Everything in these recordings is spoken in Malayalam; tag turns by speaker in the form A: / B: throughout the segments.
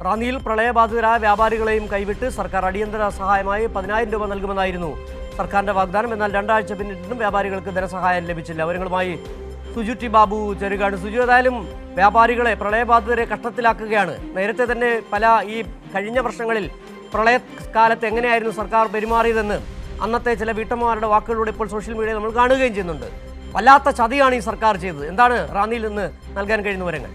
A: റാന്നിയിൽ പ്രളയബാധിതരായ വ്യാപാരികളെയും കൈവിട്ട് സർക്കാർ അടിയന്തര സഹായമായി 10,000 രൂപ നൽകുമെന്നായിരുന്നു സർക്കാരിന്റെ വാഗ്ദാനം. എന്നാൽ 2 ആഴ്ച പിന്നിട്ടും വ്യാപാരികൾക്ക് ധനസഹായം ലഭിച്ചില്ല. വിവരങ്ങളുമായി സുജു ടി ബാബു ചേരുകയാണ്. സുജു, ഏതായാലും വ്യാപാരികളെ പ്രളയബാധിതരെ കഷ്ടത്തിലാക്കുകയാണ്. നേരത്തെ തന്നെ ഈ കഴിഞ്ഞ വർഷങ്ങളിൽ പ്രളയകാലത്ത് എങ്ങനെയായിരുന്നു സർക്കാർ പെരുമാറിയതെന്ന് അന്നത്തെ ചില വീട്ടമ്മമാരുടെ വാക്കുകളിലൂടെ ഇപ്പോൾ സോഷ്യൽ മീഡിയയിൽ നമ്മൾ കാണുകയും ചെയ്യുന്നുണ്ട്. വല്ലാത്ത ചതിയാണ് ഈ സർക്കാർ ചെയ്തത്. എന്താണ് റാന്നിയിൽ നിന്ന് നൽകാൻ കഴിയുന്ന വിവരങ്ങൾ?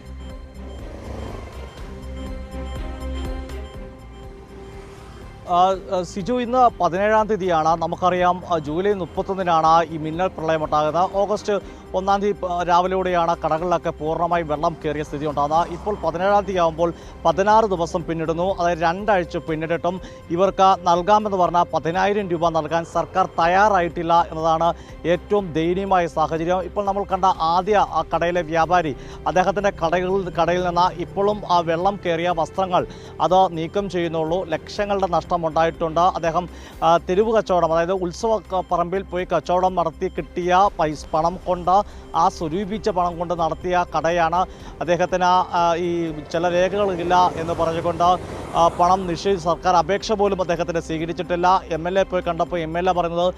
B: സിജു, ഇന്ന് 17-ാം തീയതിയാണ്. നമുക്കറിയാം ജൂലൈ 31-നാണ് ഈ മിന്നൽ പ്രളയമുണ്ടാകുന്നത്. ഓഗസ്റ്റ് 1-ാം തീയതി രാവിലെയോടെയാണ് കടകളിലൊക്കെ പൂർണ്ണമായി വെള്ളം കയറിയ സ്ഥിതി ഉണ്ടാകുന്നത്. ഇപ്പോൾ 17-ാം തീയതി ആകുമ്പോൾ 16 ദിവസം പിന്നിടുന്നു. അതായത് 2 ആഴ്ച പിന്നിട്ടിട്ടും ഇവർക്ക് നൽകാമെന്ന് പറഞ്ഞാൽ 10,000 രൂപ നൽകാൻ സർക്കാർ തയ്യാറായിട്ടില്ല എന്നതാണ് ഏറ്റവും ദയനീയമായ സാഹചര്യം. ഇപ്പോൾ നമ്മൾ കണ്ട ആദ്യ ആ കടയിലെ വ്യാപാരി, അദ്ദേഹത്തിൻ്റെ കടയിൽ നിന്ന് ഇപ്പോഴും ആ വെള്ളം കയറിയ വസ്ത്രങ്ങൾ അത് നീക്കം ചെയ്യുന്നുള്ളൂ. ലക്ഷങ്ങളുടെ നഷ്ടം ഉണ്ടായിട്ടുണ്ട്. അദ്ദേഹം തെരുവ് കച്ചവടം, അതായത് ഉത്സവ പറമ്പിൽ പോയി കച്ചവടം നടത്തി കിട്ടിയ പണം കൊണ്ട്, ആ സ്വരൂപിച്ച പണം കൊണ്ട് നടത്തിയ കടയാണ്. അദ്ദേഹത്തിന് ഈ ചില രേഖകളില്ല എന്ന് പറഞ്ഞുകൊണ്ട് പണം സർക്കാർ അപേക്ഷ പോലും അദ്ദേഹത്തിന് സ്വീകരിച്ചിട്ടില്ല. MLA പോയി കണ്ടപ്പോൾ MLA പറയുന്നത്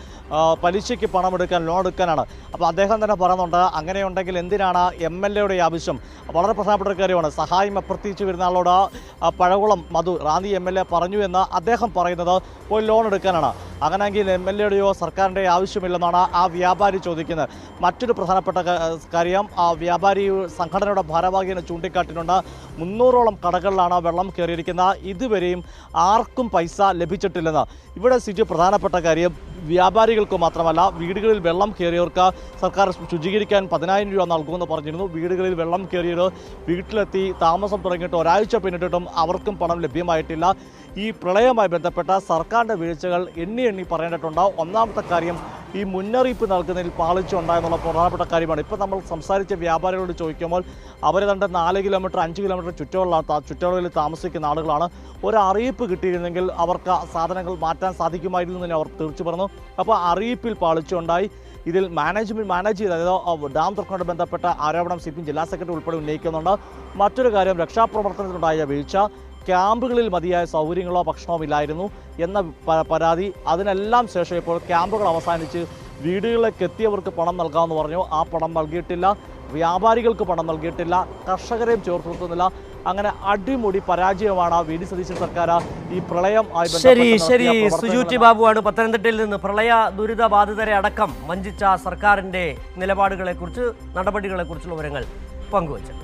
B: പലിശയ്ക്ക് പണം എടുക്കാൻ, ലോൺ എടുക്കാനാണ്. അപ്പോൾ അദ്ദേഹം തന്നെ പറയുന്നുണ്ട്, അങ്ങനെയുണ്ടെങ്കിൽ എന്തിനാണ് MLAയുടെ ആവശ്യം? വളരെ പ്രധാനപ്പെട്ട ഒരു കാര്യമാണ്. സഹായം അഭ്യർത്ഥിച്ചു വരുന്ന ആളോട് പഴകുളം മധു, റാന്നി MLA പറഞ്ഞു എന്ന് അദ്ദേഹം പറയുന്നത് പോയി ലോൺ എടുക്കാനാണ്. അങ്ങനെയെങ്കിൽ MLAയുടെയോ സർക്കാരിൻ്റെ ആവശ്യമില്ലെന്നാണ് ആ വ്യാപാരി ചോദിക്കുന്നത്. മറ്റൊരു പ്രധാനപ്പെട്ട കാര്യം, ആ വ്യാപാരി സംഘടനയുടെ ഭാരവാഹിയെ ചൂണ്ടിക്കാട്ടിയിട്ടുണ്ട്. 300ഓളം കടകളിലാണ് വെള്ളം കയറിയിരിക്കുന്നത്. ഇതുവരെയും ആർക്കും പൈസ ലഭിച്ചിട്ടില്ലെന്ന്. ഇവിടെ സിജു, പ്രധാനപ്പെട്ട കാര്യം, വ്യാപാരികൾക്ക് മാത്രമല്ല, വീടുകളിൽ വെള്ളം കയറിയവർക്ക് സർക്കാർ ശുചീകരിക്കാൻ 10,000 രൂപ നൽകുമെന്ന് പറഞ്ഞിരുന്നു. വീടുകളിൽ വെള്ളം കയറിയത് വീട്ടിലെത്തി താമസം തുടങ്ങിയിട്ട് 1 ആഴ്ച പിന്നിട്ടിട്ടും അവർക്കും പണം ലഭ്യമായിട്ടില്ല. ഈ പ്രളയവുമായി ബന്ധപ്പെട്ട സർക്കാരിൻ്റെ വീഴ്ചകൾ എണ്ണി പറയേണ്ടിട്ടുണ്ട്. ഒന്നാമത്തെ കാര്യം, ഈ മുന്നറിയിപ്പ് നൽകുന്നതിൽ പാളിച്ചുണ്ടായെന്നുള്ള പ്രധാനപ്പെട്ട കാര്യമാണ്. ഇപ്പോൾ നമ്മൾ സംസാരിച്ച വ്യാപാരികളോട് ചോദിക്കുമ്പോൾ അവർ 4 കിലോമീറ്റർ 5 കിലോമീറ്റർ ചുറ്റളവിൽ താമസിക്കുന്ന ആളുകളാണ്. ഒരു അറിയിപ്പ് കിട്ടിയിരുന്നെങ്കിൽ അവർക്ക് സാധനങ്ങൾ മാറ്റാൻ സാധിക്കുമായിരുന്നു എന്ന് അവർ തീർച്ചു പറഞ്ഞു. അപ്പോൾ അറിയിപ്പിൽ പാളിച്ചുണ്ടായി. ഇതിൽ മാനേജ് ചെയ്ത്, അതായത് ഡാം തുറക്കുന്നതുമായി ബന്ധപ്പെട്ട ആരോപണം CPM ജില്ലാ സെക്രട്ടറി ഉൾപ്പെടെ ഉന്നയിക്കുന്നുണ്ട്. മറ്റൊരു കാര്യം, രക്ഷാപ്രവർത്തനത്തിനുണ്ടായ വീഴ്ച. ക്യാമ്പുകളിൽ മതിയായ സൗകര്യങ്ങളോ ഭക്ഷണമോ ഇല്ലായിരുന്നു എന്ന പരാതി. അതിനെല്ലാം ശേഷം ഇപ്പോൾ ക്യാമ്പുകൾ അവസാനിച്ച് വീടുകളിലേക്ക് എത്തിയവർക്ക് പണം നൽകാമെന്ന് പറഞ്ഞു. ആ പണം നൽകിയിട്ടില്ല. വ്യാപാരികൾക്ക് പണം നൽകിയിട്ടില്ല. കർഷകരെയും ചേർത്ത് നിർത്തുന്നില്ല. അങ്ങനെ അടിമുടി പരാജയമാണ് VD സതീശൻ സർക്കാർ ഈ പ്രളയം.
A: ശരി, സുജു ടി ബാബുവാണ് പത്തനംതിട്ടയിൽ നിന്ന് പ്രളയ ദുരിത ബാധിതരെ അടക്കം വഞ്ചിച്ച സർക്കാരിന്റെ നിലപാടുകളെക്കുറിച്ച്, നടപടികളെക്കുറിച്ചുള്ള വിവരങ്ങൾ പങ്കുവച്ചത്.